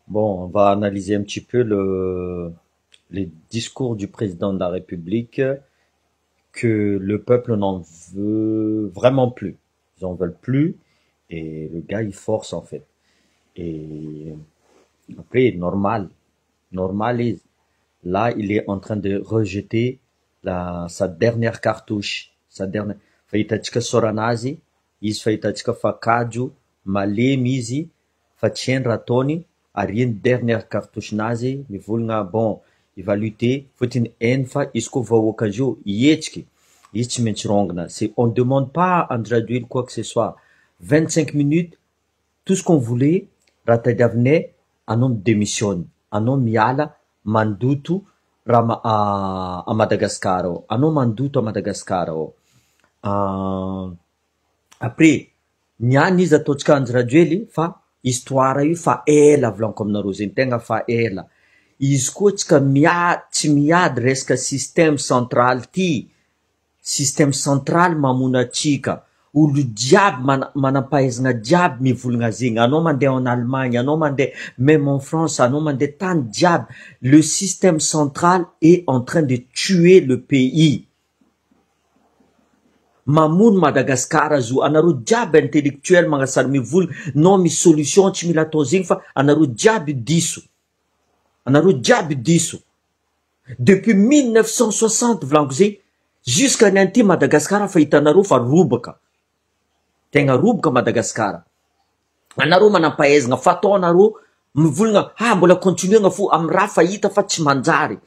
Bon, on va analyser un petit peu les discours du président de la République que le peuple n'en veut vraiment plus. Ils en veulent plus et le gars il force en fait. Et après, normal. Là, il est en train de rejeter sa dernière cartouche. Sa dernière. Fahitatsika soranazy, izy fahitatsika fa kajo, malemy izy, fa tsy hainy raha ataony, ary dernière cartouche-nazy, mivolagna bon, il va lutter, fotiny hainy fa izy koa vahoaka azy io, hihetsiky, izy tsy maintsy rongana. On ne demande pas à André Rajoelina quoi que ce soit. 25 minutes, tout ce qu'on voulait, raha tadiavinay, anao midémissionne, anao miala, mandoto raha à Madagascar ao. Anao mandoto à Madagascar ao. Après, niany izy ataontsika Andry Rajoely fa histoire io fa ela volaniko aminareo zegny tegna fa ela. Izy koa tsika tsy miady resaka système central ty. Système central mamono atsika. Olo jiaby manampahaizana jiaby mivolagna zegny. Anao mandeha en Allemagne, anao mandeha même en France, anao mandeha tany jiaby. Le système central est en train de tuer le pays. Mamono Madagascar zo, anareo jiaby intellectuel magnasara mivolagna, non misy solution tsy mila atao zegny fa anareo jiaby diso. Anareo jiaby diso. Depuis 1960 volaniko zegny, jusqu'à nanty Madagascar fa hitanareo fa robaka. Tegna robaka Madagascar. Anareo manampahaizana fa ataonareo mivolagna mbola continuena fo amy raha fa hita fa tsy manjary.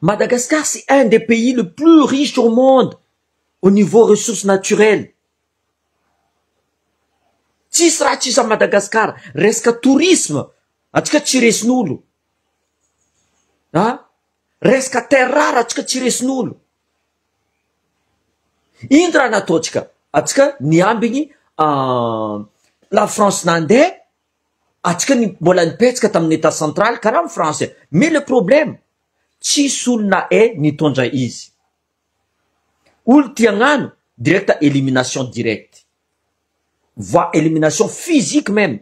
Madagascar, c'est un des pays le plus riches au monde au niveau ressources naturelles. Tsisy raha tsisy à Madagascar, resaka tourisme, atsika tsy resin'olo. Resaka terre rare atsika tsy resin'olo. Ino raha nataotsika? Atsika niambigny la France nandeha, atsika mbola nipetsaka tamin'ny état central karaha amy France. Mais le problème, tsisy olona nitondra izy. Olo tiagnano direct élimination directe. Voire élimination physique même.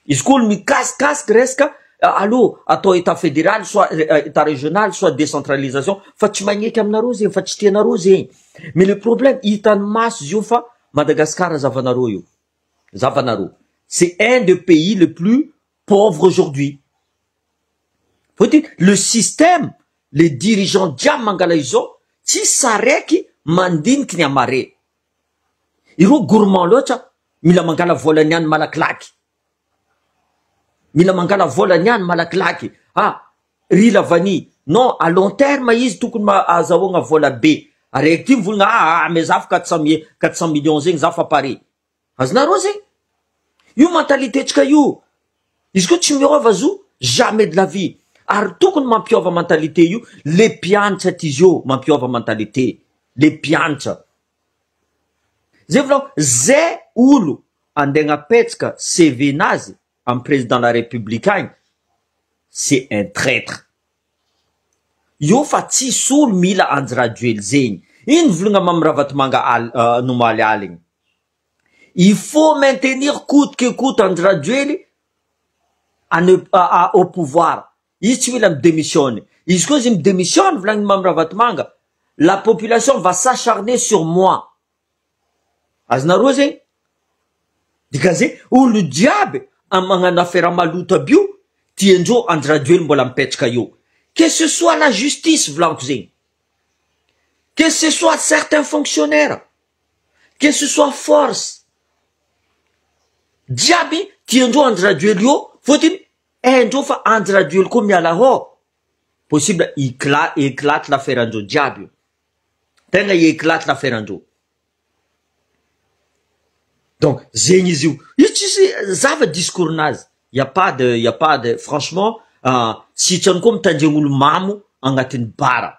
Izy koa olo mikasikaska resaka allô atao état fédéral, soit état régional, soit décentralisation, fa tsy magneky aminareo zegny, fa tsy tianareo zegny. Mais le problème, hitany maso izy io fa Madagascar zavanareo io. Zavanareo. C'est un des pays les plus pauvres aujourd'hui. Le système, les dirigeants jiaby mangala izao, tsy saraiky mandiniky ny amare. Ireo gourmand loatra, mila mangala vola niany malakilaky. Mila mangala vola niany malakilaky. Ry lavany. Non, à long terme izy tokony azahoagna vola be. Araiky ty mivolagna mais za fa 400 millions zegny za fa pare. Azonareo zegny? Io mentalité tsika io. Izy koa tsy miova zo, jamais de la vie. Ary tokony mampiova mentalité io, le mpianatra ty zio mampiova mentalité. Le mpianatra. Zay volaniko, zay olo andeha agnapetsaka CV-nazy amy président de la République agny, c'est un traître. Io fa tsisy olo mila Andry Rajoelina zegny. Ino volagna mamy Ravatomanga Nomaly aligny. Il faut maintenir coûte que coûte Andry Rajoelina au pouvoir. Izy tsy mila midémissionne. Izy koa izy midémissionne volagny mamy Ravatomanga, la population va s'acharner sur moi. Azonareo zegny? Dikazay olo jiaby magnano affaire maloto aby io, tiandreo Andry Rajoelina mbola mipetraka io. Que ce soit la justice volaniko zegny. Que ce soit certains fonctionnaires. Que ce soit force. Jiaby tiandreo Andry Rajoelina io, fotiny ndreo fa Andry Rajoelina koa miala ao. Possible éclate l'affaire andreo jiaby io. Tegna éclate l'affaire andreo. Donc, zegny izy io. Io tsisy zava discours nazy. Y a pas de, franchement, sitrany koa mitandregny olo mamo agnatin'ny bara.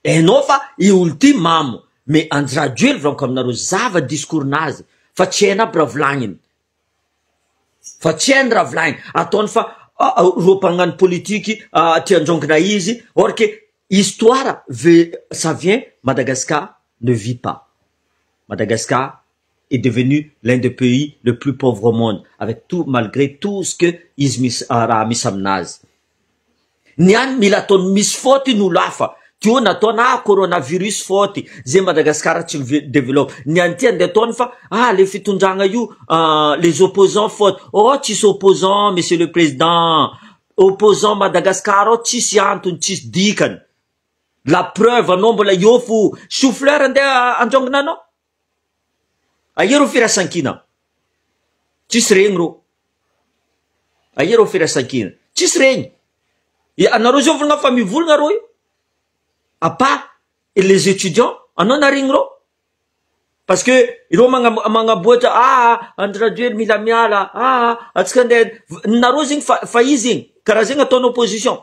Enao fa i olo ty mamo. Mais Andry Rajoelina volaniko aminareo zava discours nazy. Fa tsy hainy aby raha volagniny. Fa tsy hainy raha volagniny. Ataony fa ro mpagnano politiky tiandrongona izy. Or que histoire, ça vient, Madagascar ne vit pas. Madagascar est devenu l'un des pays le plus pauvres au monde, avec tout, malgré tout ce que izy misy aminazy. Niany mila ataony misy faute n'olo hafa. Tio nataona coronavirus faute, zay Madagascar tsy développe. Niany ty andeha ataony fa le fitondragna io les opposants faute. Oh, tsisy opposant, monsieur le président. Opposant Madagascar, oh, tsisy antony, tsisy dikany. La preuve, anao mbola io fo chou-fleur andeha andrangona anao. Aia ro firasankina? Tsisy regny ro. Aia ro firasankina? Tsisy regny. Anareo zao volagna fa mivolagna ro io. À part les étudiants, anao narigny ro. Parce que iro magnaboatra Andradjoely mila miala, atsika andeha nareo zegny fa izy zegny karaha zegny ataony opposition.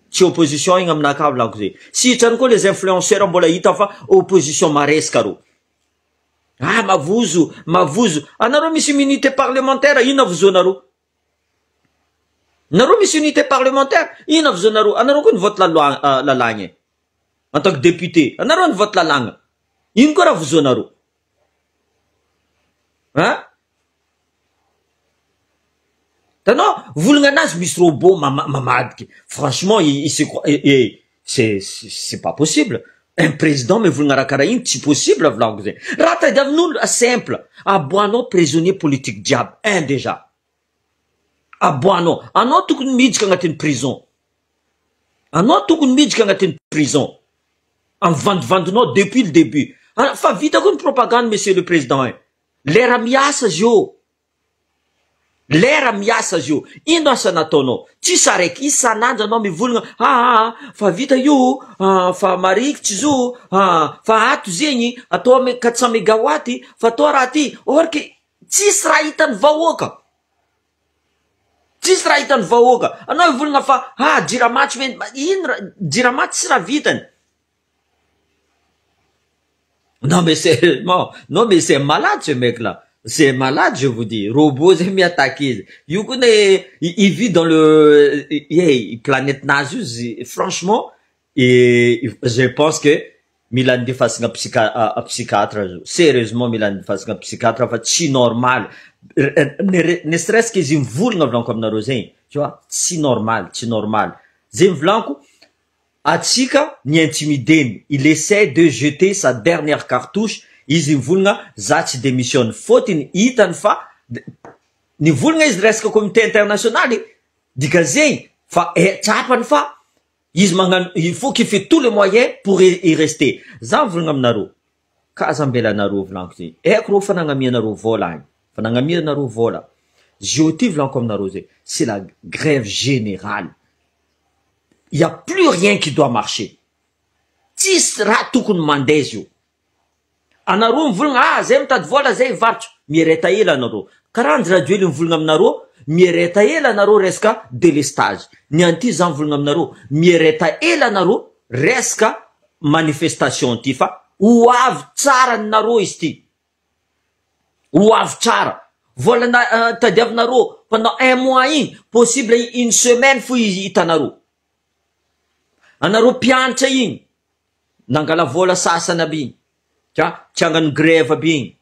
Tsy opposition igny aminakahy volako zay. Sitrany koa les influenceurs mbola hita fa opposition maresaka ro. Mavozo, mavozo. Anareo misy immunité parlementaire, ino avozonareo? Nareo misy unité parlementaire, ino avozonareo? Anareo koa nivote lalagna. En tant que député, anareo nivote lalagna. Ino koa raha avozonareo? Tanao, volagna anazy misy robot mamadiky. Franchement, c'est pas possible. Un président me volagna raha karaha igny, tsy possible volagno zay. Raha tadiavin'olo simple. Aboanao prisonnier politique diable. Un déjà. Aboanao. Anao tokony miditra agnatin'ny prison. Anao tokony miditra agnatin'ny prison. Amivandivandinao depuis le début. Fa vita koa ny propagande, monsieur le président. Lera miasa zio. Lera miasa zio. Ino asa nataonao? Tsisy araiky isan'andro anao mivolagna, fa vita io, fa marikitsy zo, fa ato zegny, atao 400 mégawatts, fa atao raha ty. Or que tsisy raha hitan'ny vahoaka. Tsisy raha hitan'ny vahoaka. Anao mivolagna fa jiramaty ino jiramaty tsy raha vitany. Non mais sérieusement, non mais c'est malade ce mec là. C'est malade, je vous dis. Robot, j'ai mis attaqué. You connais, il vit dans le, planète Nasus. Franchement, et je pense que Milan de fasse un psychiatre. Sérieusement, Milan de fasse un psychiatre. En si normal. Ne serait-ce que j'ai une voule comme na rosin. Tu vois, si normal, si normal. J'ai une blanco. Atsika, ni intimidé. Il essaie de jeter sa dernière cartouche. Izy volagna za tsy démissionne fautiny hitany fa ny volagna izy resaka comité international dika zegny fa tsapany fa izy magnano il faut qu'il fait tous les moyens pour y rester. Za volagna aminareo kazambelanareo volanko zegny haiko ro fa nagnamianareo vola agny fa nagnamianareo vola jeudi volanko aminareo zegny c'est la grève générale. Il y a plus rien qui doit marcher. Tsisy raha tokony mandeha io. Anareo mivolagna zay mitady vola zay varotro miereta ela anareo. Karaha Andradjoely mivolagna aminareo miereta ela anareo resaka délestage. Ny anty za mivolagna aminareo miereta ela anareo resaka manifestation ty fa ho avy tsara ninareo izy ty. Ho avy tsara. Vola tadiavinareo pendant 1 mois igny, possible une semaine fo hitanareo. Anareo mpianatra igny nangala vola sasany aby igny. Tsy hagnano grève aby igny.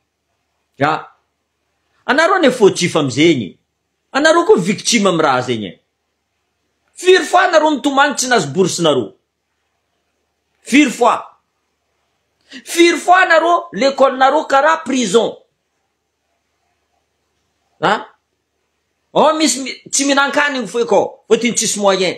Anareo ne fautif amizegny. Anareo koa victime am raha zegny. Firy fois anareo mitomany tsy nazy boursenareo. Firy fois. Firy fois anareo l'école nareo karaha prison. Misy tsy minan-kanigny foy akao. Fotiny tsisy moyen.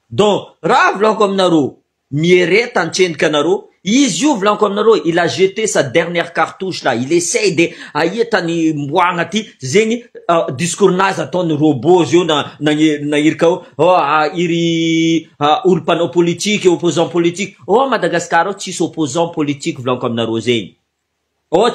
Donc, raha volako aminareo miereta antsendika anareo. Izy io volako aminareo, il a jeté sa dernière cartouche là. Il essaye de ahietany mboagna ty zegny discours nazy ataony robot zio na irika iry olo mpanao politique opposant politique. Madagascar tsisy opposant politique volako aminareo zegny.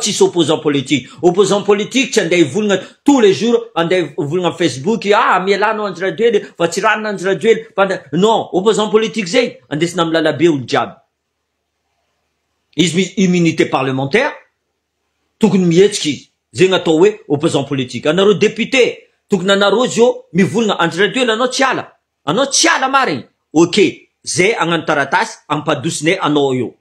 Tsisy opposant politique. Opposant politique tsy andeha ivolagna tous les jours, andeha ivolagna Facebook, mielano Andradjoely, fa tsy ranona Andradjoely. Non, opposant politique zegny, andesina amy lalabe olo jiaby. Izy immunité parlementaire, tokony mihetsiky izy. Zegny atao hoe opposant politique. Anareo député, tokony anareo zio mivolagna Andradjoely anao tsy ala. Anao tsy ala marigny. Ok, zay agnano taratasy ampadosine anao io.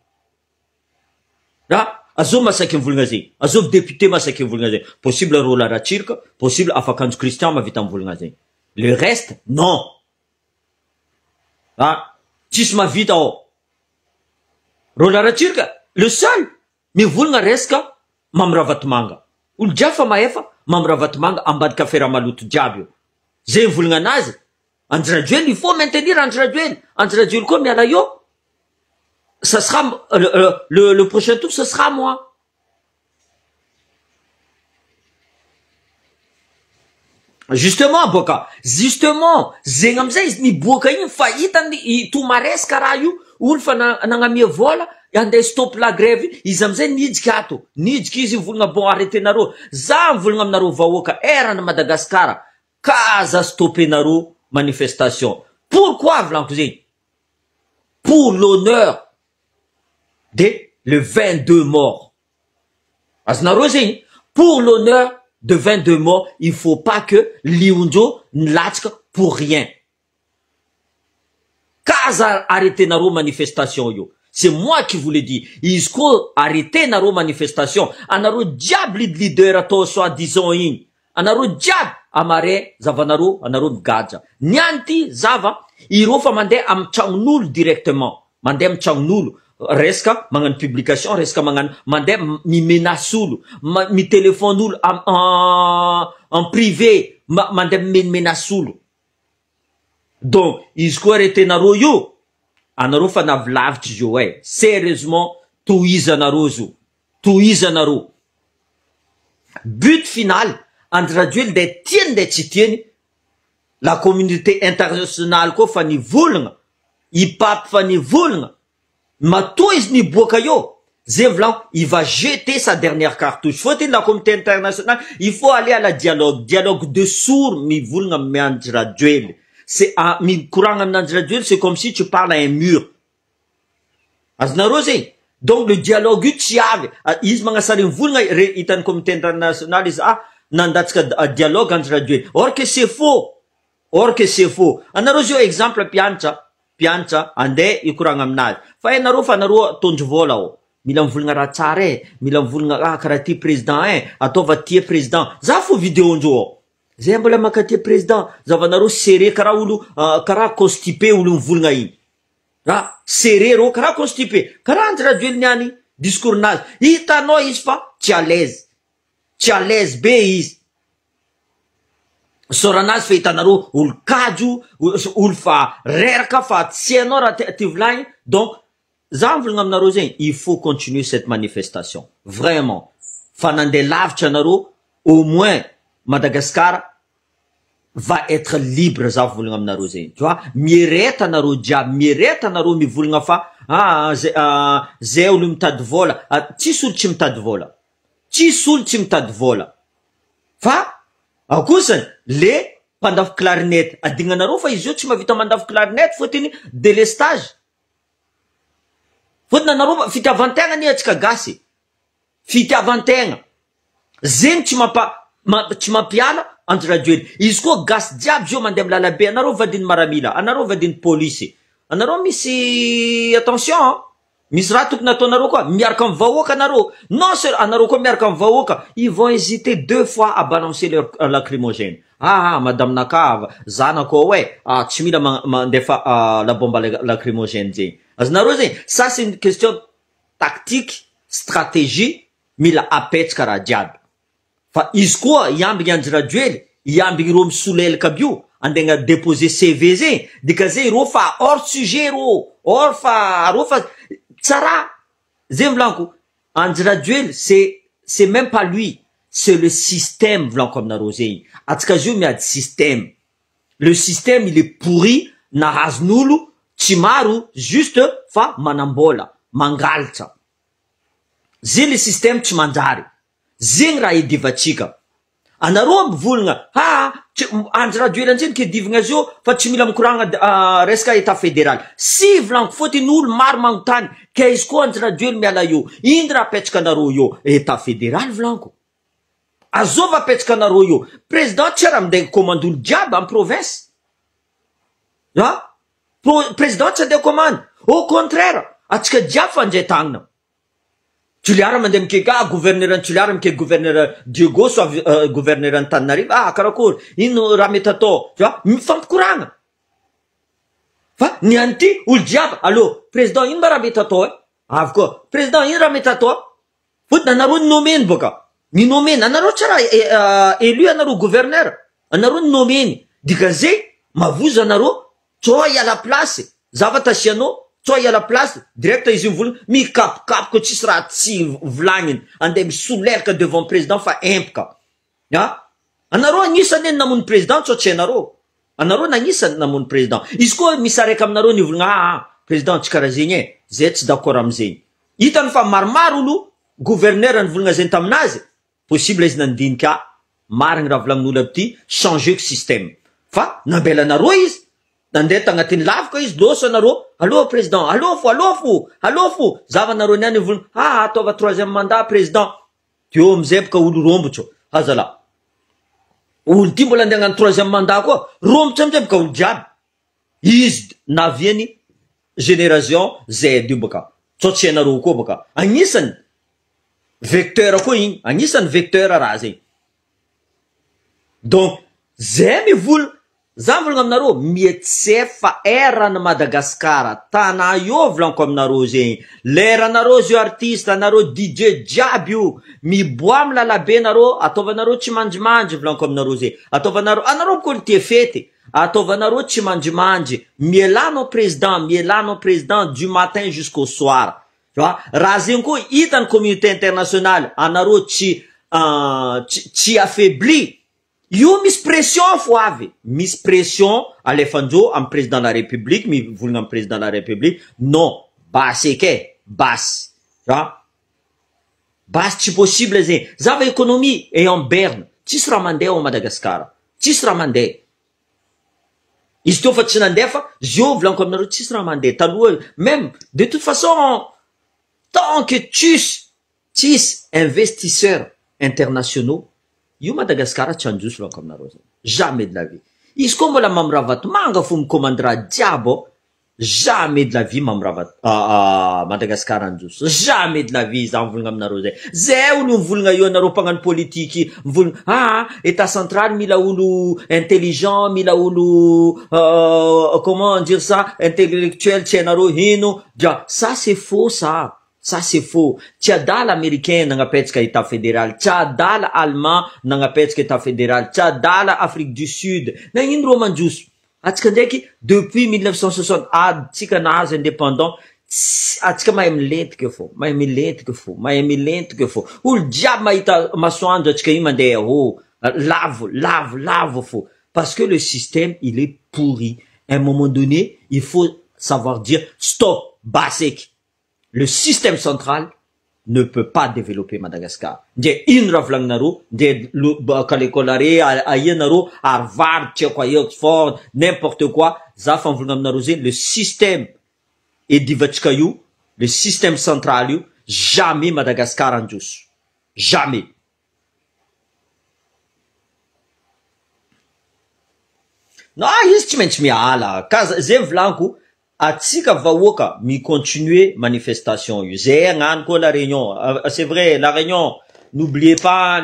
azov masaky mivolagna zegny, azov député masaky mivolagna zegny, possible rôle aratsirika, possible afakanjo Christian mavita mivolagna zegny. Le reste, non. Tsisy mavita ao. Rôle aratsirika, le seul mivolagna resaka mamiravatomanga. Olo jiaby fa maefa mamiravatomanga ambadika affaire maloto jiaby io. Zay mivolagna anazy. Andry Rajoelina, il faut maintenir Andry Rajoelina. Andry Rajoelina koa miala io. Ça sera le prochain tour, ce sera moi. Justement, boka. Justement, zegny amizay izy miboaka igny fa hitany tomaresaka raha io, olo fa nagnamia vola, andeha stop la grève, izy amizay nidika ato. Nidika izy volagna bon arrêtenareo. Za mivolagna aminareo vahoaka erana Madagascar, kaza stoppenareo manifestation. Pourquoi volanko zegny? Pour l'honneur de le 22 morts. Azonareo zegny, pour l'honneur de 22 morts, il faut pas que Liunjo n'latske pour rien. Kaza arrêter naro manifestation yo. C'est moi qui vous l'ai dit. Ils ko arrêter naro manifestation. Anaro diable leader ato soi-disant in. Anaro diable amare zavanaro anaro gadja. Nyanti zava iro fa mande am changnul directement. Mande am changnul. Reska mangan publication, reska mangan mande mi menasulu, mi téléphone en privé, mande mi menasulu. Donc, isko arrêté naro yo, anaro fa navlavitry jo sérieusement, toiza naro zo, toiza naro. But final, Andry Rajoelina de tienne de tsy tieny, la communauté internationale ko fa nivolagna, IPAP fa nivolagna. Matoa izy niboaka yo, zay volan, il va jeter sa dernière cartouche. Faut la communauté internationale, il faut aller à la dialogue. Dialogue de sourds, mi volagna amy Andry Rajoelina. C'est mi courant amy Andry Rajoelina, c'est comme si tu parles à un mur. Azonareo zegny. Donc le dialogue io tsy avy. Izy magnasary mivolagna hitan'ny communauté internationale izy nandatsika dialogue Andry Rajoelina. Or que c'est faux. Or que c'est faux. Anareo zio exemple piantra ande ikoragna aminazy. Fa enareo fa anareo tondro vola ao. Mila mivolagna raha tsara mila mivolagna karaha ty président ataova ty président. Za fo vidéo-ndreo ao. Zay mbola makaty président, zavanareo serré karaha olo karaha constipé olo mivolagna igny. Serré ro karaha constipé. Karaha Andry Rajoelina niany discours nazy. Hitanao izy fa tsy à l'aise. Tsy à l'aise be izy. Soranazy fa hitanareo olo kajo, olo fa reraka fa tsy hainao raha ty volagny. Donc, za mivolagna aminareo zegny, il faut continuer cette manifestation. Vraiment. Fa nandeha lavitra anareo, au moins Madagascar va être libre, za mivolagna aminareo zegny. Tu vois, miereta anareo jiaby, miereta anareo mivolagna fa zay olo mitady vola. Tsisy olo tsy mitady vola. Tsisy olo tsy mitady vola. Fa akosany le mpandafy clarinette adignanareo fa izy io tsy mavita mandafy clarinette fotiny délestage. Fotiny anareo fitiavantegna ni atsika gasy. Fitiavantegna. Zegny tsy mampiala Andry Rajoelina. Izy koa gasy diaby zio mandeha lalabe. Anareo vadiny maramila. Anareo vadiny police. Anareo misy attention misy raha tokony ataonareo koa miaraka amy vahoaka anareo. Non seulement anareo koa miaraka amy vahoaka, ils vont hésiter 2 fois à balancer leur lacrymogène. Madame Nakava, zanako tsy mila mandefa la bombe lacrymogène zegny. Azonareo zegny, ça c'est une question tactique, stratégie, mila apetsaka raha jiaby. Fa izy koa iambigny Andry Rajoelina, iambigny ro misolelaka aby io, andegna déposer CV zegny, dika zay ro fa hors sujet ro, ro fa tsara. Zay volanko, Andry Rajoelina, c'est même pas lui, c'est le système volanko aminareo zegny. Atsika zio miady système. Le système il est pourri, nahazon'olo tsy maro, juste fa manambola, mangalatra. Zay le système tsy manjary. Zegny raha idivatsika. Anareo mivolagna, Andry Rajoelina zegny ke divagna zio fa tsy mila mikoragna resaka état fédéral. Si volanko fotiny olo maro magnontany, ke izy koa Andry Rajoelina miala io, ino raha apetraka anareo io? État fédéral volanko. Azova apetraka anareo io. Président tsy raha minday commande olo jiaby amy province. Président tsy andeha commande. Au contraire, atsika jiaby fandray tagnana. Tuliara mandeh mikeka gouverneur Tuliara mikeka gouverneur Diego soit gouverneur Antananarivo karakory ino raha mety atao tu vois mifampikoragna fa ny anty olo jiaby allo président ino mba raha mety atao avy koa président ino raha mety atao fotony anareo ny nomeny boka ny nomeny anareo tsara élu anareo gouverneur anareo ny nomeny dikan'izay mavozo anareo tsao iala place zavatra asianao tsao iala place direct izy mivolagna mikapokapoka tsisy raha tsy volagniny andeha misoleraka devant président fa empaka anareo agnisany eny namono président tsao tsy anareo nagnisany namono président izy koa misy araiky aminareo nivolagna président tsy karaha zegny zay tsy d'accord amizegny hitany fa maromaro olo gouverneur nivolagna zegny taminazy possible izy nandinika marigny raha volagnin'olo aby ty changer système fa nambela anareo izy nandeha tagnatin'ny lavaka izy loso anareo allo président allo fo zava anareo niany volagna ataova 3e mandat président teo amizay boka olo rombotso azala olo ty mbola andeha hagnano 3e mandat koa rombotso amizay boka olo jiaby izy naviany génération Z io boka tsao tsy anareo koa boka agnisany vecteur koa igny agnisany vecteur raha zegny donc zay mivola za volagna aminareo mietse fa erana Madagasikara tana io volaniko aminareo zegny leranareo zio artiste anareo DJ jiaby io miboa mi lalabe nareo ataovanareo tsy manjimanjy volaniko aminareo zegny ataovanareo anareo boka olo tia fety ataovanareo tsy manjimanjy mielanao président du matin jusqu'au soir tu vois raha zegny koa hitany communauté internationale anareo tsy affaibli io misy pression fo avy misy pression alefandreo amin'ny président de la république mivolagna amin'ny président de la république non basy eke basy basy tsy possible zegny zava économie et en berne tsisy raha mandeha ao Madagasikara tsisy raha mandeha izy teo fa tsy nandeha fa zio volaniko aminareo tsisy raha mandeha taloha même de toute façon tant que tsisy investisseurs internationaux io Madagasikara tsy androso volaniko aminareo zany jamais de la vie izy koa mbola mamiravato manga fo micommande raha jiaby jamais de la vie mamiravato Madagasikara androso jamais de la vie za mivolagna aminareo zay olo mivolagna io anareo mpagnano politiky mivolagna état central mila olo intelligent mila olo comment dire ça intellectuel tsy anareo ino ça c'est faux ça c'est faux tsy adala américain nagnapetsaka état fédéral tsy adala allemand nagnapetsaka état fédéral tsy adala Afrique du Sud nagnino rô mandroso atsika ndraiky depuis 1960 atsika nahazo indépendant atsika mahay milentika fo olo jiaby mahita masoandro atsika io mandeha lavo fo parce que le système il est pourri à un moment donné il faut savoir dire stop basek le système central ne peut pas développer Madagascar. Nde ino raha volagninareo nde ka l'école are aianareo Harvard tcheko Oxford n'importe quoi za fa mivolagna aminareo zegny le système edivatsika io le système central io jamais Madagascar androso jamais non izy tsy maintsy miala kaza zay volaniko atsika vahoaka mi continuer manifestation io zay agnano koa la réunion c'est vrai la réunion n'oubliez pas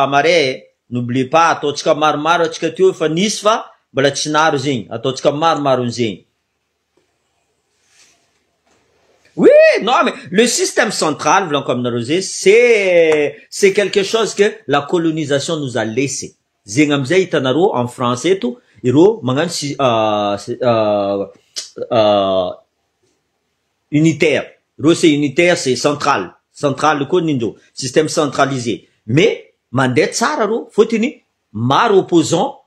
mare n'oubliez pas ataotsika maromaro atsika teo fa nisy fa mbola tsy naro zegny ataotsika maromaro zegny oui non mais le système central volaniko aminareo zegny c'est quelque chose que la colonisation nous a laissé zegny amizay hitanareo en français eto iro magnano unitaire c'est unitaire c'est central koa nindro système centralisé mais mandeha tsara ro fotiny maro opposant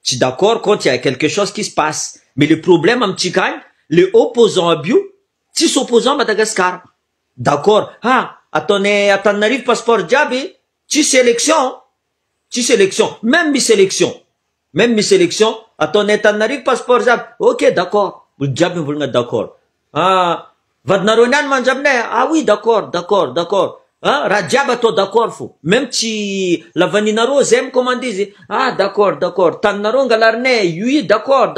tsy d'accord quand il y a quelque chose qui se passe mais le problème amitsika agny le opposant abio tsisy opposant Madagascar d'accord ataonay Antananarivo passeport jiaby tsisy élection même misy élection ataonay Antananarivo passeport jiaby ok d'accord olo jiaby mivolagna d'accord vadinareo niany manjabinay oui d'accord raha jiaby atao d'accord fo même tsy lavaninareo zay micommande izy d'accord taninareo angalarinay oui d'accord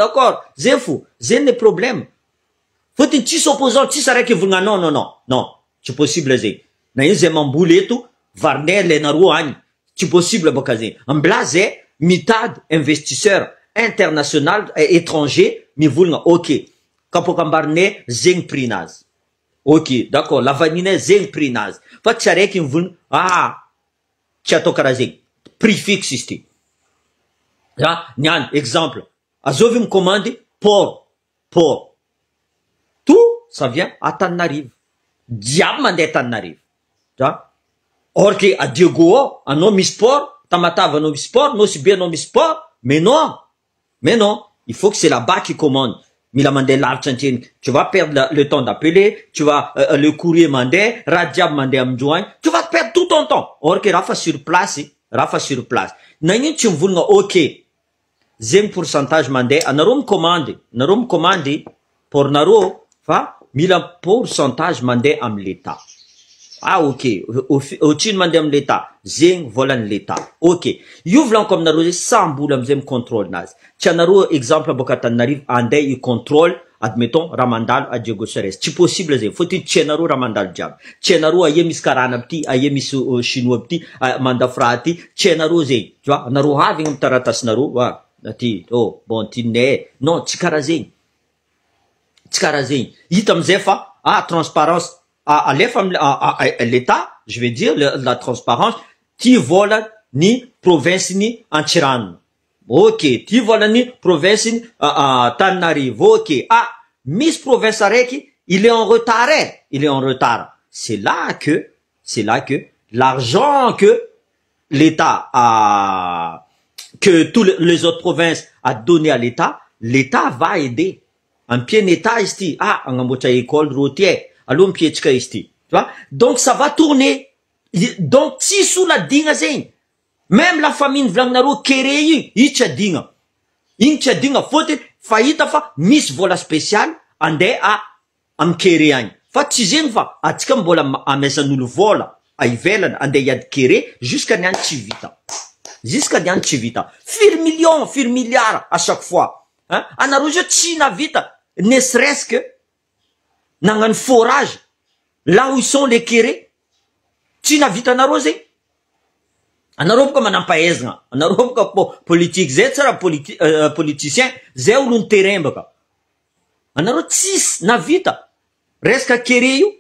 zay fo zay le problème fotiny tsisy opposant tsisy araiky ivolagna non tsy possible zay na io zay mamboly eto varine lenareo agny tsy possible boka zay ambla zay mitady investisseur international étranger mivolagna ok kapoka ambarine zegny prix-nazy ok d'accord lavanina zegny prix-nazy fa tsy araiky mivolagna tsy atao karaha zegny prix fixe izy ty niany exemple azovy micommande port tout ça vient à Tananarive diable mandeha Tananarive or que à Diego anao misy port Tamatave anao misy port Nosy-Be anao misy port mais non il faut que c'est là-bas qui commande mila mandeha lavitra antreny tu vas perdre le temps d'appeler tu vas le courrier mandeha raha diable mandeha amindroany tu vas perdre tout ton temps or que raha fa sur place na igny tsy mivolagna ok zegny pourcentage mandeha anareo micommande por nareo fa mila pourcentage mandeha amy l'état ok otrino mandeha amy l'état zegny volany l'état ok io volaniko aminareo zay sambola amizay micontrôle nazy tsy anareo exemple boka Tananarive andeha i contrôle admettons raha mandalo a Diego Seres tsy possible zay fôtiny tsy anareo raha mandalo jiaby tsy anareo aia misy karana aby ty aia misy chinois aby ty mandafra ty tsy anareo zay tu vois anareo avy amy taratasinareo ty bon tinay non tsy karaha zegny hita amizay fa transparence alefa l'état je vais dire la transparence ty vola ny province ni Antsiranana ok ty vola ny province ni Tananarive ok Miss province araiky il est en retard c'est là que l'argent que l'état que tous les autres provinces a donné à l'état va aider en pied état izy ty agnamboatra école routier aloha mipietrika izy ty tu vois donc ça va tourner donc tsisy olo adigna zegny même la famille volagninareo kere iny tsy adigna fôtiny fahita fa misy vola spécial andeha amy kere agny fa tsy zegny fa atsika mbola amaisan'olo vola ivelany andeha hiady kere jusqu'à niany tsy vita firy milliards à chaque fois anareo zao tsy navita ne serait-ce que nagnano forage là où ils sont les kérés tsy navita anareo zegny anareo boka manampahaizagna anareo boka politique zay tsara politicien zay olony terrain baka anareo tsisy navita resaka kéré io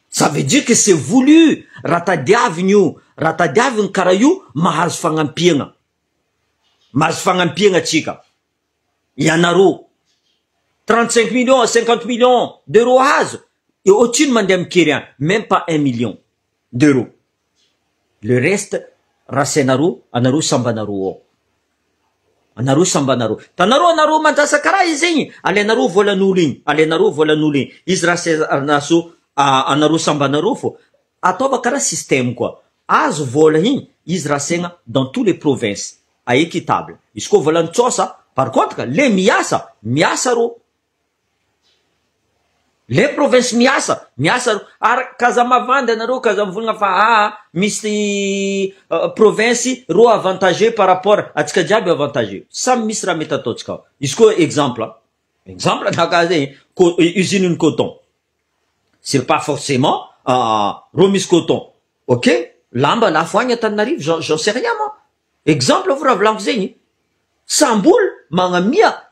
ça veut dire que c'est voulu raha tadiaviny io raha tadiaviny karaha io mahazo fagnampiagna atsika ianareo 35 millions 50 millions d'euros hazo et otrino mandeha mikery même pas 1 million d'euros le reste rasenareo anareo sambanareo tanareo mandrasa karaha izy zegny alenareo volan'olo igny izy rasanaso anareo sambanareo fo ataova karaha système quoi azo vola igny izy rasegna dans tous les provinces à équitable izy koa volany tsosa par contre le miasa ro les provinces miasa ro kaza mavandy anareo kaza mivolagna fa misy province ro avantagé par rapport atsika jiaby avantagé samy misy raha mety ataotsika izy koa exemple naka zegny usine coton c'est pas forcément ro misy coton ok lamba lafo agny Tananarive j'en sais rien moi exemple vora volaniko zegny samboly magnamia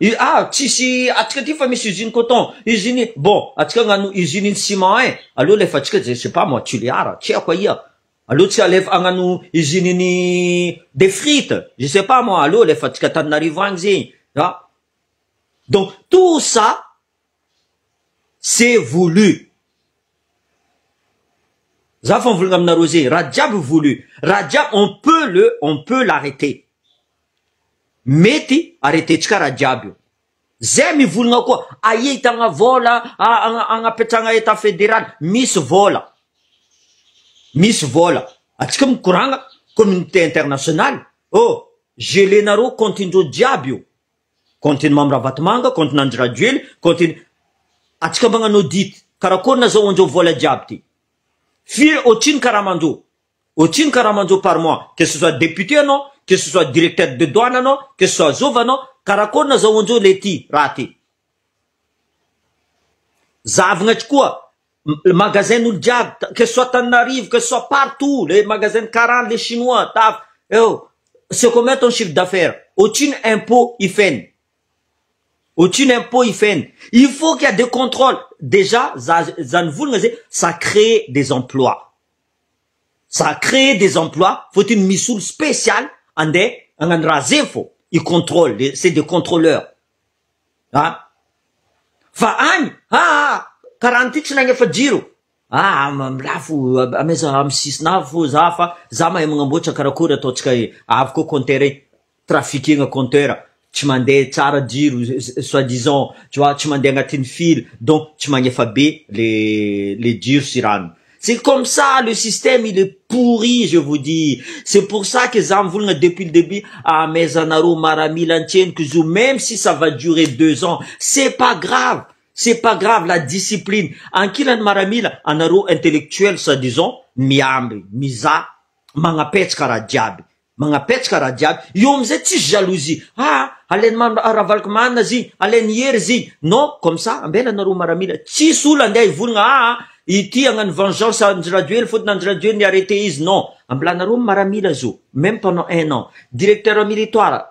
tsisy atsika ty fa misy usine coton usine bon atsika agnano usine ciment aloha lefa atsika je sais pas moi Tuléar tsy haiko ia aloha tsy alefa agnano usine ni des frites je sais pas moi aloha lefa atsika Tananarive agny zegny donc tout ça c'est voulu za fa mivolagna aminareo zegny raha jiaby voulu raha jiaby on peut l'arrêter mety arrêtetsika raha jiaby io zay mivolagna koa aia hitagna vola agnapetragna état fédéral misy vola atsika mikoragna communauté internationale gelenareo compte-ndreo jiaby io compte-ny Mamirabatomanga compte-ny Andrajoely compte-ny atsika magnano audit karakory nazao andreo vola jiaby ty firy otrino karaha par mois que ce soit député anao que ce soit directeur de douane anao que ce soit azova anao karakory nazao andreo le ty raha ty zahavagna koa le magasin nous le diable, que ce soit Tanarive, que ce soit partout, les magasins 40, les Chinois, taf, c'est combien ton chiffre d'affaires? Aucun impôt, il fait. Aucun impôt, il fait. Il faut qu'il y ait des contrôles. Déjà, ça crée des emplois. Ça crée des emplois. Faut une mission spéciale, ils contrôlent, c'est des contrôleurs. Hein? Karantik na fa jiro mlafo ameza am sisna fo za fa za mahay magnamboatra karakory ataotsika avy ko compteur trafiquer compteur tsy mandeha tsara jiro soi-disant tu vois tsy mandeha agnatin'ny fil donc tsy magnefa be les jiro sy rano. C'est comme ça, le système, il est pourri, je vous dis. C'est pour ça que Zamvoulna, depuis le début, mais Zanaro Maramilantienne, que même si ça va durer 2 ans, c'est pas grave. C'est pas grave, la discipline. En Kilan Maramila, Anaro intellectuel, ça disons, miambi, misa, mangapetch karadjab. Mangapetch karadjab, yom zeti jalousie. Alen mam aravalkman nazi, alen yerzi. Non, comme ça, ambela Anaro Maramila, tisoulanda ivulna, iti angan vengeance Andra-Duel, faut Andra-Duel ni arrêté is, non. Amblanaro Maramila zo, même pendant 1 an. Directeur militaire,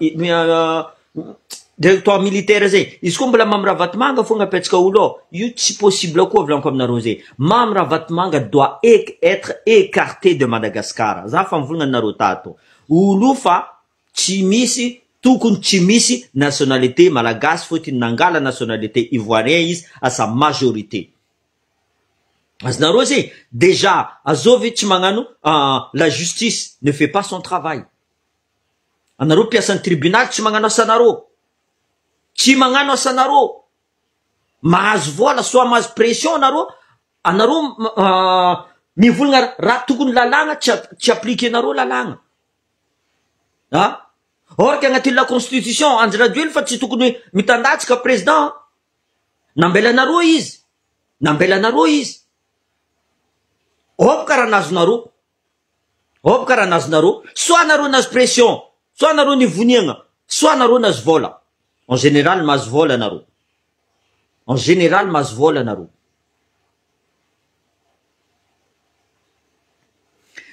directeur militaire zay, izy koa mbola mamravatmanga fonga petsika olo, io tsy possible koa volanko aminareo zay. Mamravatmanga doit être écarté de Madagascar. Za fa mivolagna nareo tato. Olo fa tsy misy tokony tsy misy nationalité malagasy fotiny nangala nationalité ivoirien izy à sa majorité. Aznareo zay, déjà, azovy tsy magnano, la justice ne fait pas son travail. Anareo piasan'ny tribunal tsy magnano asanareo. Tsy magnano asanareo. Mahazo vola, soit mahazo pression nareo, anareo mivolagna raha tokony lalagna tsy appliquer nareo lalagna. Or que agnatin'ny la constitution, Andra-Duel fa tsy tokony mitandatsika président. Nambelanareo izy. Nambelanareo izy. Hop karaha nazonareo. Hop karaha nazonareo. Soit nareo nazo pression, soit nareo nivoniagna, soit nareo nazo vola. En général, mahazo vola nareo. En général, mahazo vola nareo.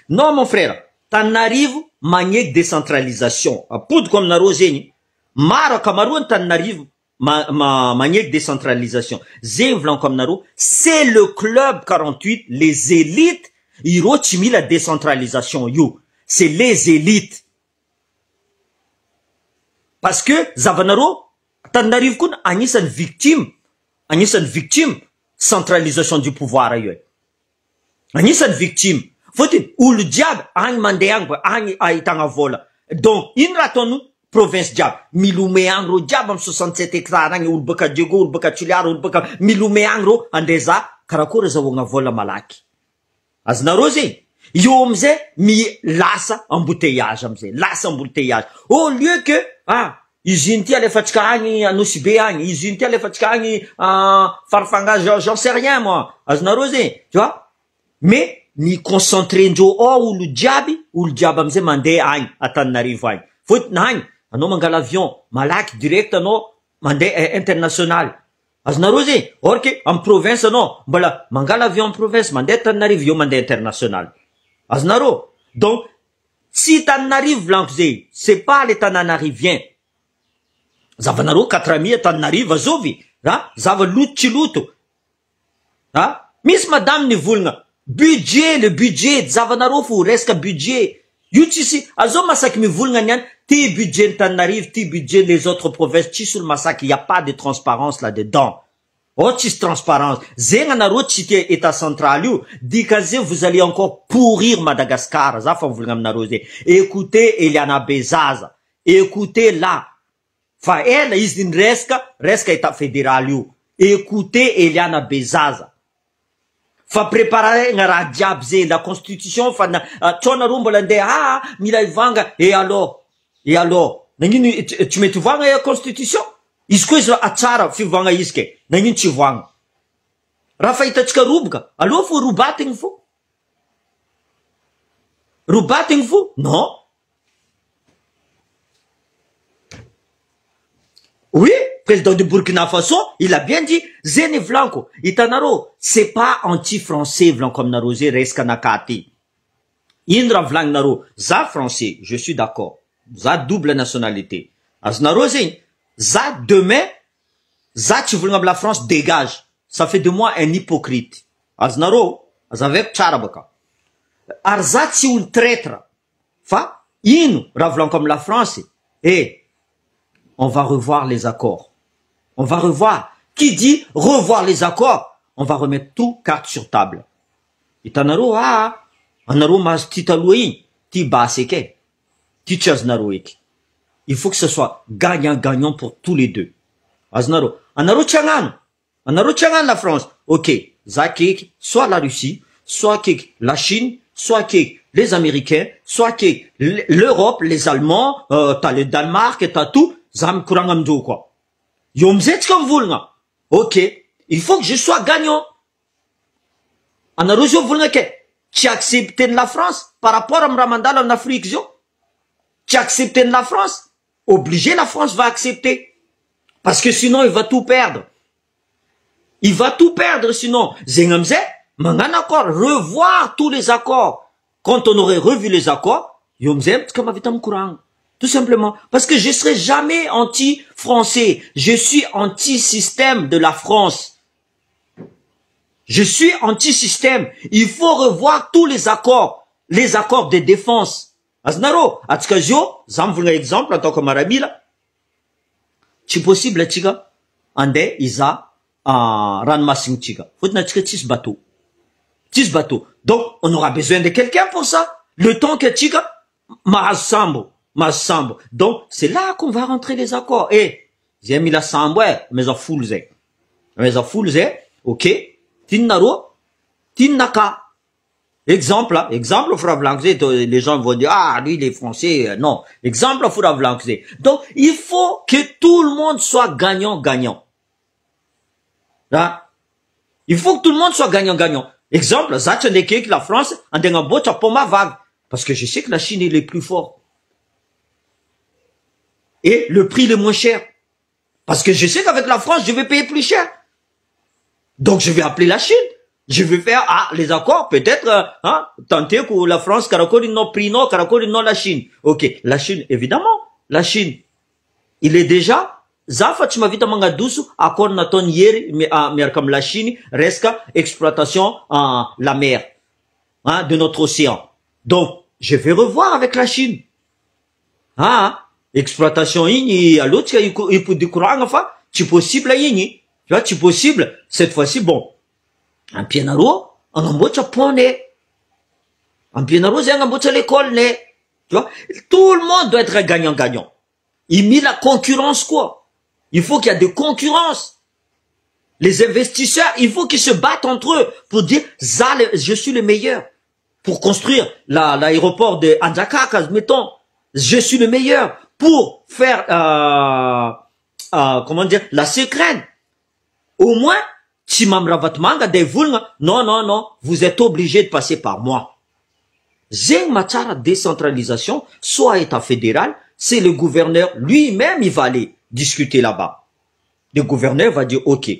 Non, mon frère, Tananarivo magneky décentralisation. Apody comme nareo zegny, maro akamaroany Tananarivo magneky décentralisation. Zegny volanko aminareo, c'est le club 48, les élites, iro tsy mila décentralisation io. C'est les élites. Parce que zavanareo Tananarivo koa agnisan'ny victime centralisation du pouvoir io. Agnisan'ny victime. Fotiny olo jiaby agny mandeha agny ahitagna vola. Donc ino raha ataony province jiaby milome agny ro jiaby am 67 hectares agny olo baka Diego, olo baka Toliara, olo baka milome agny ro andeza karakory azahoagna vola malaky. Azonareo zegny io amizay lasa embouteillage amizay, lasa embouteillage. Au lieu que usine ty alefatsika agny Nosy agny, usine ty alefatsika agny Farafanga, j'en sais rien moi. Azonareo zegny, tu vois? Mais ni concentré ndro olo jiaby amizay mandeha agny Antananarivo agny. Fotiny agny anao mangala avion malaky direct anao mandeha international. Azonareo zegny, or que en province anao mbola mangala avion en province mandeha Antananarivo io mandeha international. Azonareo. Donc si Tananarivo volanko zay, c'est pas les Tananariviens. Zavanareo 4000 Tananarivo azovy, zava loto tsy loto. Misy madame nivolagna budget, le budget, zavanareo fo resaka budget. Io tsisy, azo masaky mivolagna niany, ty budget Tananarivo, ty budget les autres provinces, tsisy olo masaky, y a pas de transparence là-dedans. Oh, tsisy transparence. Zegny anareo tsy ty état central io, dikazay vous allez encore pourrir Madagascar. Za fa mivolagna aminareo zay. Écoutez Eliana Bezaza. Écoutez là. Fa ela izy resaka état fédéral io. Écoutez Eliana Bezaza. Fa préparer nga raha jiaby zay, la constitution fa tsonareo mbola andeha mila ivanga, et alors nagnino tsy mety ivanga constitution? Izy koa izy atsara fivanga izy ke, nagnino tsy ivanga? Raha fahitatsika roboka, aloha fo robatigny fo. Robatigny fo? Non. Oui, président du Burkina Faso, il a bien dit, Zene Vlanko, Itanaro, c'est pas anti-français, Vlankom Narose, Reskanakati. Indra Vlang Naro, za français, je suis d'accord. Za double nationalité. Aznarose, za demain, za tu veux la France dégage. Ça fait de moi un hypocrite. Aznaro, azavek charabaka. Arza ti un traître. Fa, inu, ravlan comme la France. Et, on va revoir les accords. On va revoir. Qui dit revoir les accords? On va remettre tout carte sur table. Itanaro, anaro mas titalouin, ti baseke, ti chaznaroik. Il faut que ce soit gagnant-gagnant pour tous les deux. Aznaro, anaro tchangan la France. Ok, zakek, soit la Russie, soit kek la Chine, soit kek les Américains, soit kek l'Europe, les Allemands, t'as le Danemark, t'as tout, zam kurangamdo quoi. Yomzet comme vous, ok, il faut que je sois gagnant. Anaro jo vous tu acceptes la France par rapport à Mramandal en Afrique, tu acceptes la France, obligé la France va accepter. Parce que sinon il va tout perdre. Il va tout perdre sinon. Zengamze, mangan accord, revoir tous les accords. Quand on aurait revu les accords, yomzem, comme avitam courant. Tout simplement. Parce que je serai jamais anti-français. Je suis anti-système de la France. Je suis anti-système. Il faut revoir tous les accords de défense. Aznaro, atskazio, zamvunga exemple, en tant que marabila. C'est possible, tiga, ande, isa, ranmasing tiga. Faut que tis bateau. Tis bateau. Donc, on aura besoin de quelqu'un pour ça. Le temps que tiga, masambo. Donc, c'est là qu'on va rentrer les accords. Et, j'ai mis la samboué, mais en full zé. Ok. Tinnaro, tinnaka. Exemple, Fravlankze, les gens vont dire, ah, lui, il est français, non. Exemple, Fravlankze. Donc, il faut que tout le monde soit gagnant-gagnant. Là. Il faut que tout le monde soit gagnant-gagnant. Exemple, Zachaneke, la France, en déngan bocha poma vague. Parce que je sais que la Chine, il est plus fort. Et le prix le moins cher. Parce que je sais qu'avec la France, je vais payer plus cher. Donc, je vais appeler la Chine. Je vais faire, les accords, peut-être, tenter que la France, karakori non prix non, karakori non la Chine. Ok. La Chine, évidemment. La Chine. Il est déjà, zafa tu m'invites à mangadousu, accord naton hier, mais comme la Chine, reste exploitation, la mer, de notre océan. Donc, je vais revoir avec la Chine. Exploitation ini, à l'autre, il peut découvrir, enfin, tu possible à ini. Tu vois, tu possible, cette fois-ci, bon. En pienaro, en ambocha pone. En pienaro, c'est en ambocha l'école, ne. Tu vois, tout le monde doit être gagnant-gagnant. Il met la concurrence, quoi. Il faut qu'il y ait de concurrence. Les investisseurs, il faut qu'ils se battent entre eux pour dire, je suis le meilleur. Pour construire l'aéroport de Anjakaka, mettons. Je suis le meilleur. Pour faire, comment dire, la sécrène. Au moins, si mamravatmanga des vulnga, non, vous êtes obligé de passer par moi. Zeng machara décentralisation, soit état fédéral, c'est le gouverneur lui-même, il va aller discuter là-bas. Le gouverneur va dire, ok.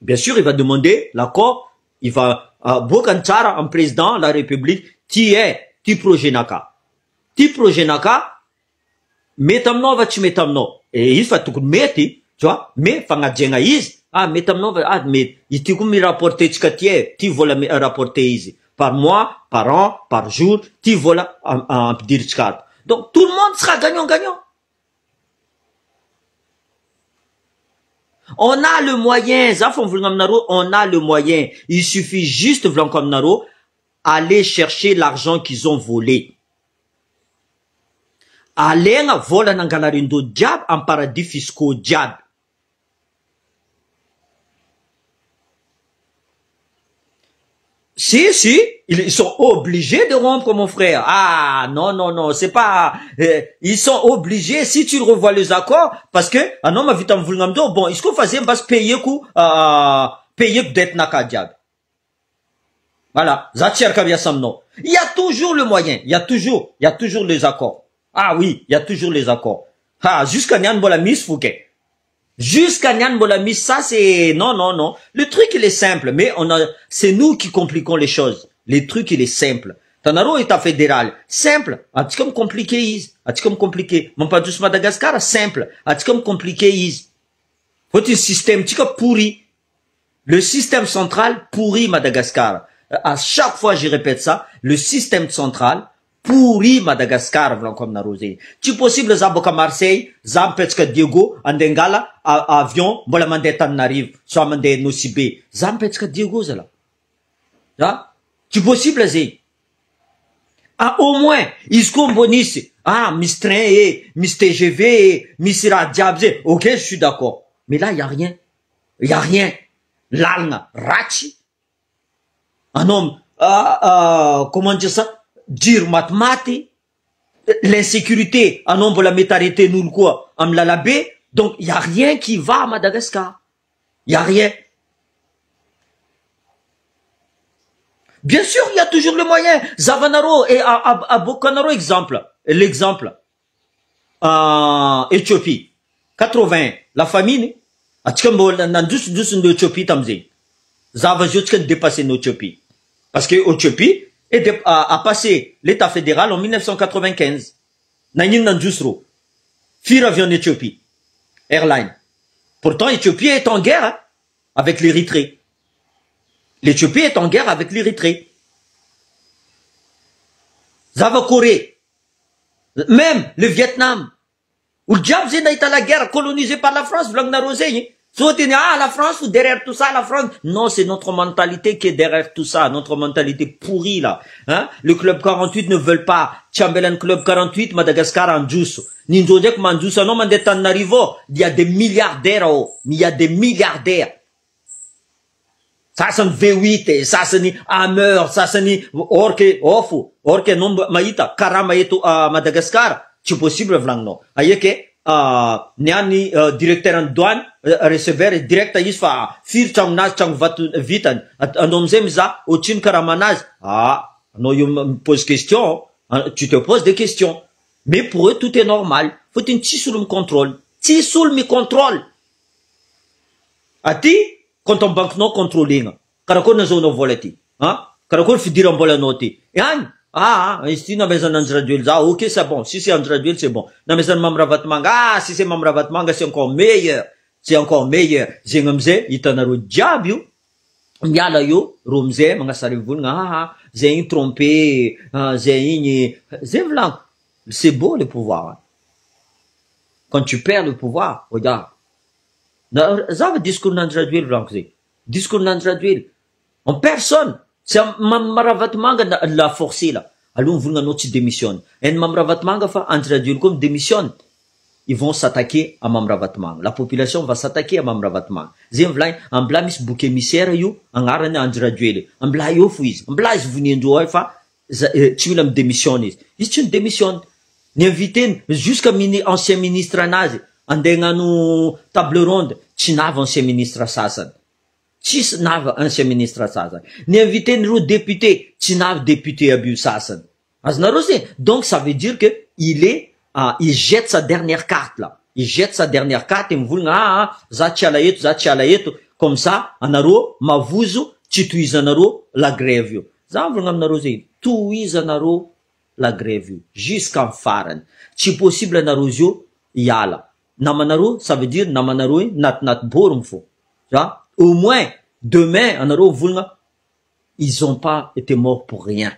Bien sûr, il va demander l'accord, il va, Bokanchara, en président de la République, ti projet naka. Ti projet naka, metamno va tu metamno. Et il va tout mettre, tu vois, mais fanga djenga is. Metamno, mais il te me rapporter ti vola me rapporter easy. Par mois, par an, par jour, ti vola en dire tchkat. Donc, tout le monde sera gagnant-gagnant. On a le moyen, on a le moyen. Il suffit juste, Vlankomnaro, aller chercher l'argent qu'ils ont volé. Aller, vola nangalarindo diab, en paradis fiscaux diab. Si, ils sont obligés de rompre, mon frère. Non, c'est pas, ils sont obligés, si tu revois les accords, parce que, non, ma vitam vulngamdo, bon, est-ce qu'on faisait, parce payer coup, payer d'être nakadiab. Voilà. Zatiar kabia samno. Il y a toujours le moyen. Il y a toujours les accords. Oui, il y a toujours les accords. Jusqu'à Nyan Bola Miss Fouquet. Jusqu'à Nyan Molamis, ça c'est, non, non, non. Le truc, il est simple, mais c'est nous qui compliquons les choses. Le truc, il est simple. Tanaro État fédéral, simple. As-tu comme compliqué, as-tu comme compliqué? Mon pas juste Madagascar, simple. As-tu comme compliqué, faut un système, tu pourri. Le système central pourrit Madagascar. À chaque fois, je répète ça, le système central pourrit Madagascar, comme narosé. Tu possible, Zaboka Marseille, Zampetska Diego, Andengala, avion, Bola Mandeta n'arrive, soit Mandé Nocibé. Zampetska Diego, là. Tu possible, Zé. Ah, au moins, ils sont bonis. Ah, Miss Train, Miss TGV, Miss Radiabze. Ok, je suis d'accord. Mais là, il n'y a rien. Il n'y a rien. L'alna, Rachi. Un homme, comment dire ça? Dire matmati. L'insécurité, un homme pour la métarité, nous le quoi? Amlalabé. Donc, il n'y a rien qui va à Madagascar. Il n'y a rien. Bien sûr, il y a toujours le moyen. Zavanaro et à Bokanaro, exemple. L'exemple. Éthiopie. 80. La famine. Éthiopie, tamzé. Zava dépassé l'Éthiopie. Parce que l'Éthiopie a passé l'État fédéral en 1995. Nanin Nandjusro. Fir avion Éthiopie. Airline. Pourtant, l'Éthiopie est en guerre hein, avec l'Érythrée. L'Éthiopie est en guerre avec l'Érythrée. Zava Corée. Même le Vietnam. Où le diable est à la guerre colonisé par la France. La France, derrière tout ça, la France. Non, c'est notre mentalité qui est derrière tout ça. Notre mentalité pourrie, là. Hein? Le Club 48 ne veut pas. Chamberlain Club 48, Madagascar en douce. Ninjodek Mandoussa, non, Mandetan Narivo. Il y a des milliardaires, oh. Il y a des milliardaires. Ça, c'est un V8, ça, c'est ni Hammer, ça, c'est ni Orke, non, Maïta, Karamaïto à Madagascar. C'est possible, Vlangno. Aïeke, Niani, directeur en douane, receveur, direct à Isfa, Fir Chamnaz, Chang Vitan, un homme Zemza, au Chin Karamanaz. Ah, non, il me pose question, tu te poses des questions. Mais pour eux, tout est normal. Faut une tissoul me contrôle. Tissoul me contrôle. Ati, quand on banque non contrôling, karakon na zone volati, hein, karakon fidir en bola noti, ici na besoin d'un traduire, ok c'est bon, si c'est un traduire c'est bon, na besoin mamravat manga, si c'est mamravat manga c'est encore meilleur, zengomze, itanaro diabio, miala yo, romze, manga sarivun, zeng trompé, zeng blanc, c'est beau le pouvoir, quand tu perds le pouvoir, regarde. Ça veut discours non traduire, discours non traduire. En personne. C'est mamravat manga la forcer là. Allons vous notre démission. Et mamravat manga fa en traduire comme démission. Ils vont s'attaquer à mamravat manga. La population va s'attaquer à mamravat manga. Zemvlain en blamis bouquet misère yo en arane en traduire. En blayo fouise. En blais venir de fa tu veux me démissionner. C'est une démission. N'invitez jusqu'à ancien ministre nazi. Andenganu table ronde, tu n'avais ancien ministre Sassan. Tu n'avais ancien ministre Sassan. N'invitez nous député, tu n'avais député Abu Sassan. Donc ça veut dire que il jette sa dernière carte là. Il jette sa dernière carte et me dit zachalayetu, comme ça, anaro, mavuzu, tu anaro, la grève. Tu anaro, la grève. Jusqu'en faran. Si possible, anarozio, yala. Namanaro, ça veut dire Namanaro, nat borumfo. Au moins, demain, Anaro Vulna, ils n'ont pas été morts pour rien.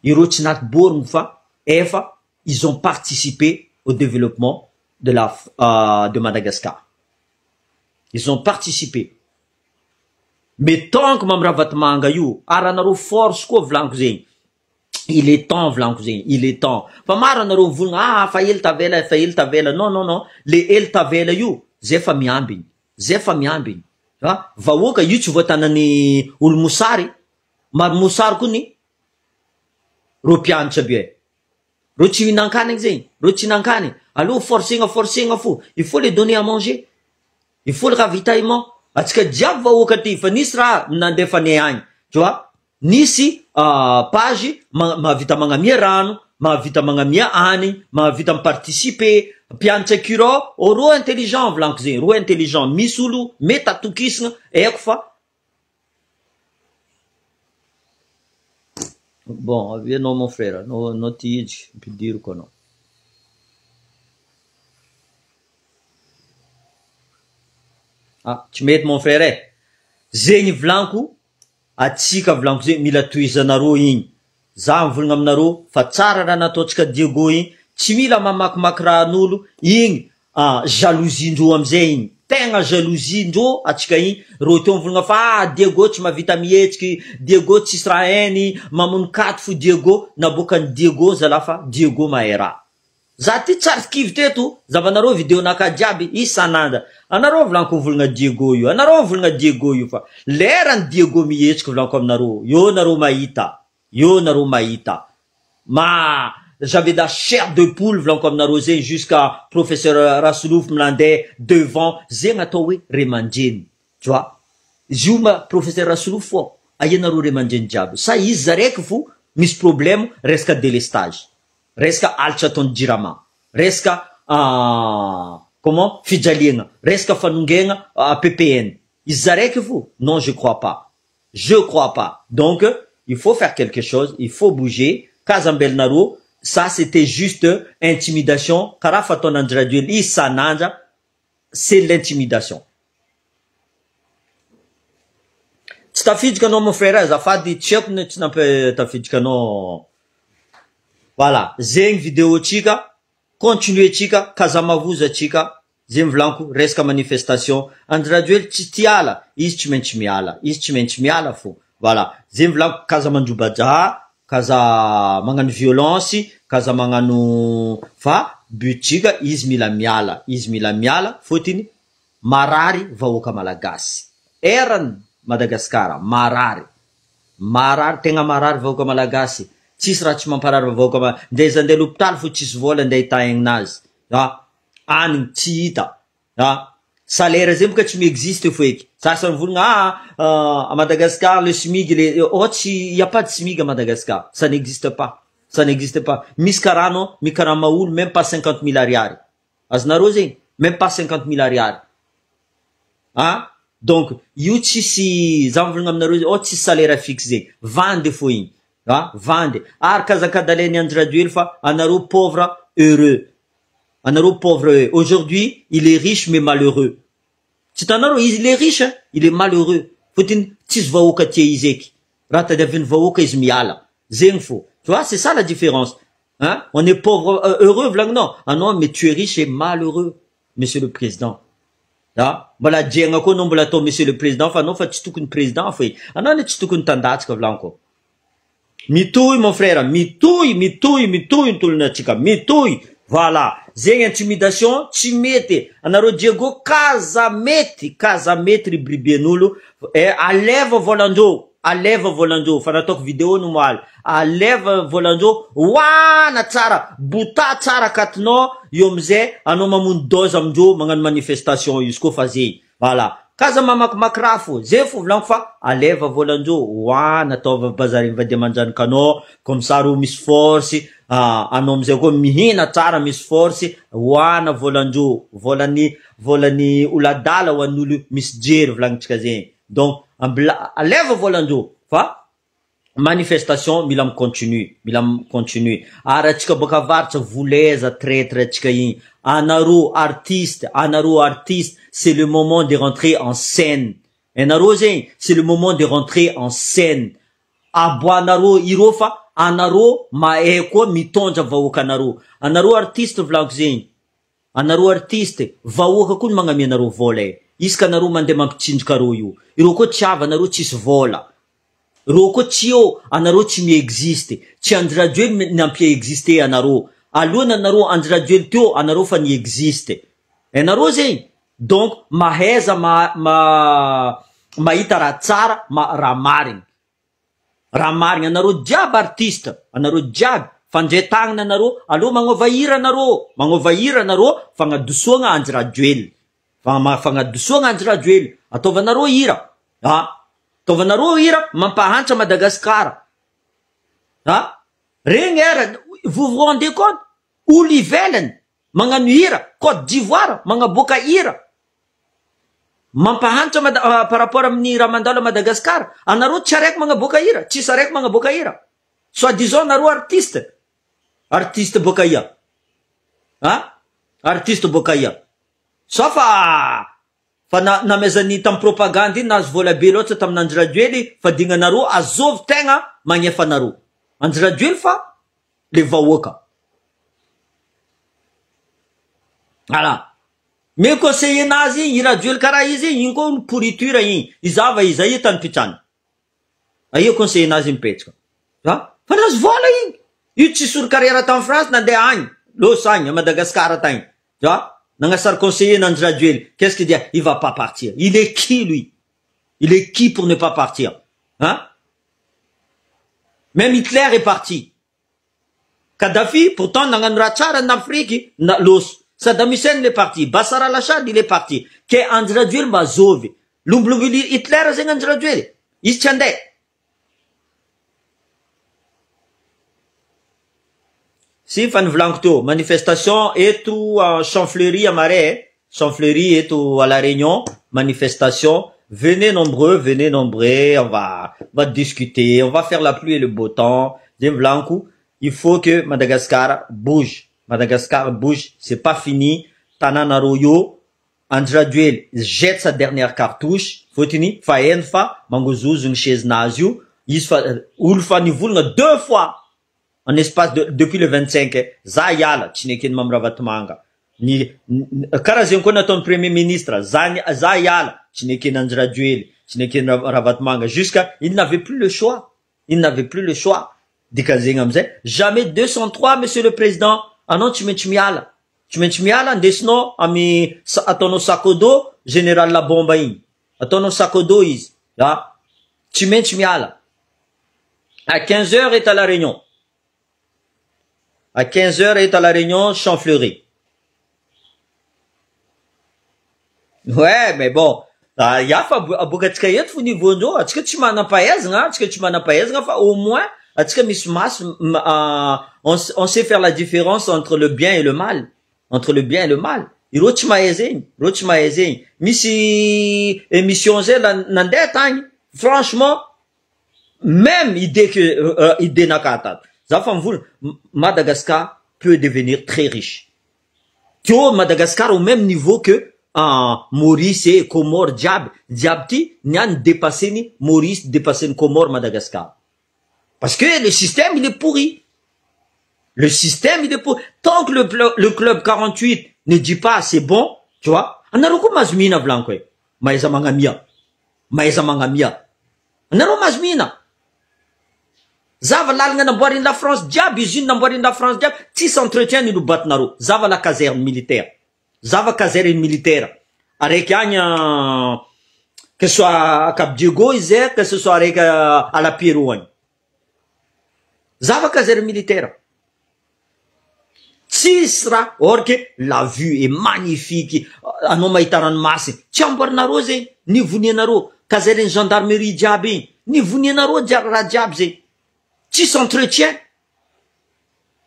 Hirochinat borumfa, Eva, ils ont participé au développement de Madagascar. Ils ont participé. Mais tant que Mamravat Mangayou, Aranaro force ko Vlankzing. Il est temps, Vlankousin, il est temps. Famara na rovun, fail tavela. Non, non, non. Les el tavela you. Zefa miambin. Vawoka yu tu votanani ul musari. Mar musar kuni. Ropian chabie. Rochi nankane xing. Rochi nankane. Allô, forcing fou. Il faut les donner à manger. Il faut le ravitaillement. Parce que diab vawoka ti fanisra nandefaneang. Tu vois? Nisi page mavita mangamia rano, mavita mangamia ani, mavita participer mpianatra kiro roa intelligent volaniko zegny roa intelligent misy olo mety atokisana aiko fa bon avianao mon frère no tiidy mpidiriko anao tsy mety mon frère zegny volaniko atsika volaniko zegny mila tohizanareo igny za mivolagna aminareo fa tsara raha nataotsika Diego igny tsy mila mamakimaky rahan'olo igny jalousie-ndreo amizay igny tegna jalousie-ndreo atsika igny ro teo mivolagna fa Diego tsy mahavita mihetsiky Diego tsy sera hainy mamono katy fo Diego nabokany Diego zala fa Diego mahay raha za ty tsara kivy teto zavanareo vidéo naka jiaby isan'andro anareo volaniko volagna Diego io anareo volagna Diego io fa lerany Diego mihetsiky volaniko aminareo io nareo mahita ma j'avais de la chair de poule volaniko aminareo zegny jusqu'à professeur Rasolouf mlandeha devant zegny atao hoe remandreny tu vois io ma professeur Rasolouf fo aianareo remandreny jiaby sa izy zaraiky fo misy problème resaka délestage resaka alitra ataony jirama resaka comment fijaliagna resaka fanongena PPN izy zaraiky fo non je crois pas donc il faut faire quelque chose il faut bouger kazambelnaro ça c'était juste intimidation karaha fataon'andry radio isan'andra c'est l'intimidation tsy tafiditra anao mon frère azafady tsy haiko tsy nampy tafiditra anao voilà zegny vidéo tsika continuer tsika kazamavoza tsika zegny volaniko resaka manifestation andry radio tsy tiala izy tsy maintsy miala fo voilà zegny volaniko kaza mandrobaja kaza magnano violence kaza magnano fa but tsika izy mila miala fotiny marary vahoaka malagasy erany Madagasikara marary tegna marary vahoaka malagasy tsisy raha tsy mamparary vahoaka ndeza andeha l'hôpital fo tsisy vola andeha hitahignazy anigny tsy hita salaire zay boka tsy miexiste fo eky sasany volagna à Madagascar le SMIC y a pas de SMIC à Madagascar ça n'existe pas misy karano mikarama olo même pas 50 000 ariary azonareo zegny même pas 50 000 ariary donc io tsisy za mivolagna aminareo tsisy salaire fixe zegny vandy fo igny vandy ary kazakadalainy andry radio fa anareo pauvre heureux aujourd'hui il est riche mais malheureux tsy tanareo il est riche il est malheureux fotiny tsisy vahoaka tia izy eky raha tadiaviny vahoaka izy miala zegny fo tu vois c'est ça la différence on est pauvre heureux volagninao anao mais tu es riche et malheureux monsieur le président mbola diagna koa anao mbola atao monsieur le président fa anao fa tsy tokony président fo anao ne tsy tokony tandatsika volaniko mitoy mon frère mitoy ntolonantsika mitoy voilà zegny intimidation tsy mety anareo Diego kaza mety ribribian'olo aleva volandreo fa nataoko vidéo no moaly aleva volandreo oana tsara bota tsara katinao io amizay anao mamono doze amindreo magnano manifestation izy koa fa zay voilà kaza mamakimaky raha fo zay fo volaniko fa aleva volandreo oana ataova bazariny vadia manjaniky anao comme ça ro misy force anao amizay koa mihina tsara misy force oana volandreo volany oladala ho an'olo misy jery volanitsika zegny donc aleva volandreo fa manifestation mila continue ary atsika boka avaritra voleza traître atsika igny anareo artiste c'est le moment de rentrer en scène anareo zegny c'est le moment de rentrer en scène aboanareo iro fa anareo mahay koa mitondra vahoaka anareo artiste volaniko zegny anareo artiste vahoaka koa ny magnamia anareo vola isaka anareo mandeha mampitsinjoka iro koa tsy ava anareo tsisy vola ro koa tsy eo anareo tsy miexiste tsy andry radio ny ampia existe anareo alohany anareo andry radio teo anareo fa ny existe anareo zegny donc mahaiza mahita raha tsara raha marigny anareo jiaby artiste anareo jiaby fandray tagnana anareo aloha magnova hira anareo fagnadosoagna andry radio fagnadosoagna andry radio ataovanareo hira ataovanareo hira mampahantra Madagascar regny era vous vous rendez compte olo ivelany magnano hira, Côte d'Ivoire, magnaboaka hira. Mampahantra par rapport amin'ny raha mandalo a Madagascar. Anareo tsy araiky magnaboaka hira, tsisy araiky magnaboaka hira. Soit disant anareo artiste. Artiste boaka ia. Artiste boaka ia. So fa namezany tam propagande iny nazo vola be loatra tamin'ny Andry Rajoely fa dignanareo azovy tegna magnefa anareo. Andry Rajoely fa le vahoaka. Voilà. Mais conseiller nazy i Rajoely karaha izy igny koa pourriture igny. Izava izy aia tany pitrana. Aia conseiller nazy mipetraka. Fa nazo vola igny. Io tsy solo carrière tamy France nandeha agny. Los agny à Madagascar tagny. Tu vois? Nangasar conseiller Andry Rajoely. Qu'est-ce qu'il dit? Il va pas partir. Il est qui lui? Il est qui pour ne pas partir? Même Hitler est parti. Kadhafi, pourtant, nagnano raha tsara en Afrique, los. Saddam Hussein il est parti. Bashar al-Assad il est parti. Ke Andry Rajoely mba zovy. Lombolomby Hitler zegny Andry Rajoely. Izy tsy andeha. Si fa nivolaniko teo, manifestation eto Champfleury amare, Champfleury eto à La Réunion, manifestation, venez nombreux, on va discuter, on va faire la pluie et le beau temps. Nivolaniko, il faut que Madagascar bouge. Madagascar bouge, c'est pas fini. Tananaro yo, Andry Rajoely jette sa dernière cartouche. Fotini, fa enfa, mangozozo une chaise nazio. Olo fa nivolagna 2 fois. En espace depuis le 25, za yala, tsy nekin mamravatmanga. Karaha zegny koa nataon'ny premier ministre, za yala, tsy nekin Andry Rajoely, tsy nekin Ravatmanga, jusqu'à, il n'avait plus le choix. Il n'avait plus le choix. Dika zegny amizay, jamais 203, monsieur le président, anao tsy maintsy miala. Tsy maintsy miala, ndesinao ami, ataonao sakodo, général la bomba igny. Ataonao sakodo izy, tsy maintsy miala. À 15h est à La Réunion. À 15h est à La Réunion, Champfleury. Ouais, mais bon. Yafa abokatsika eto fo nivoandreo, atsika tsy manam-pahaizana, atsika tsy manam-pahaizana fa au moins atsika misy maso, on sait faire la différence entre le bien et le mal. Entre le bien et le mal. Ireo tsy mahay zegny, ireo tsy mahay zegny. Misy émission zay nandeha tagny. Franchement, même idée que idée nakata. Madagascar peut devenir très riche. Tu vois, Madagascar au même niveau que Maurice et Comores, Diabti, n'yan dépassé ni Maurice, dépassé ni Comores, Madagascar. Parce que le système, il est pourri. Le système, il est pourri. Tant que le club 48 ne dit pas c'est bon, tu vois, anaruko mazmina blanco, maeza mangamia. Anaruko mazmina. Zava lalagna namboariny la France diable, usine namboariny la France diable, tsisy entretien ni lobatinareo. Zava la caserne militaire. Zava caserne militaire. Araiky agny, que ce soit à Cap Diego, que ce soit araiky à la Pérou agny. Zava caserne militaire. Tsisy raha, or que la vue est magnifique. Anao mahita ranomasy. Tsy amboarinareo zegny, nivonianareo. Caserne gendarmerie diable igny. Nivonianareo raha diable zegny. Qui s'entretient.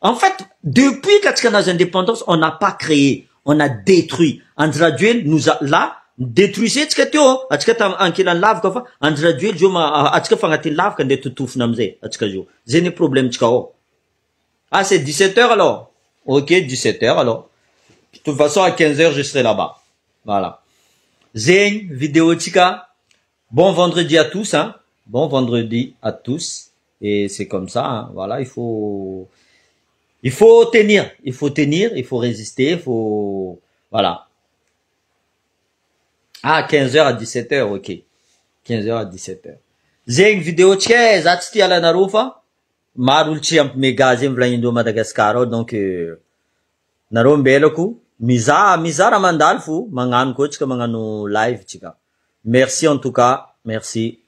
En fait, depuis qu'Atskana's indépendance, on n'a pas créé, on a détruit. Andry Rajoely nous a là détruisé tskatio. Atskata ankilan lave kafa. Andry Rajoely jo atska fangati lave quand des tutufna mzé. Atska jo. Zéné problème tskao. Ah c'est 17h alors. Ok 17h alors. De toute façon à 15h je serai là-bas. Voilà. Zény vidéo tika. Bon vendredi à tous hein. Bon vendredi à tous. Et c'est comme ça, hein. Voilà, il faut tenir, il faut résister, voilà. Ah, 15h à 17h, ok. 15h à 17h. Zeng vidéo tché, zatsti ala narufa, marulchi amp megazem vlaindo Madagascar, donc, narom beloko, miza ramandal fou, mangano kochka mangano live, tchika. Merci en tout cas, merci.